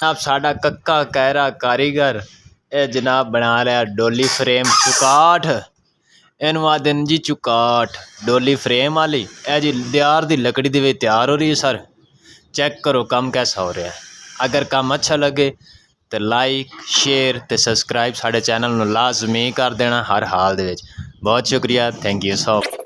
अब साडा कक्का कैरा कारीगर ए जनाब बना लिया डोली फ्रेम चुकाठ। इनू आखदे जी चुकाठ डोली फ्रेम वाली। ए जी दियार दी लकड़ी दी वे तैयार हो रही है सर। चेक करो कम कैसा हो रहा है। अगर काम अच्छा लगे तो लाइक शेयर तो सबसक्राइब साढ़े चैनल में लाजमी कर देना हर हाल दे विच। बहुत शुक्रिया, थैंक यू सो मच।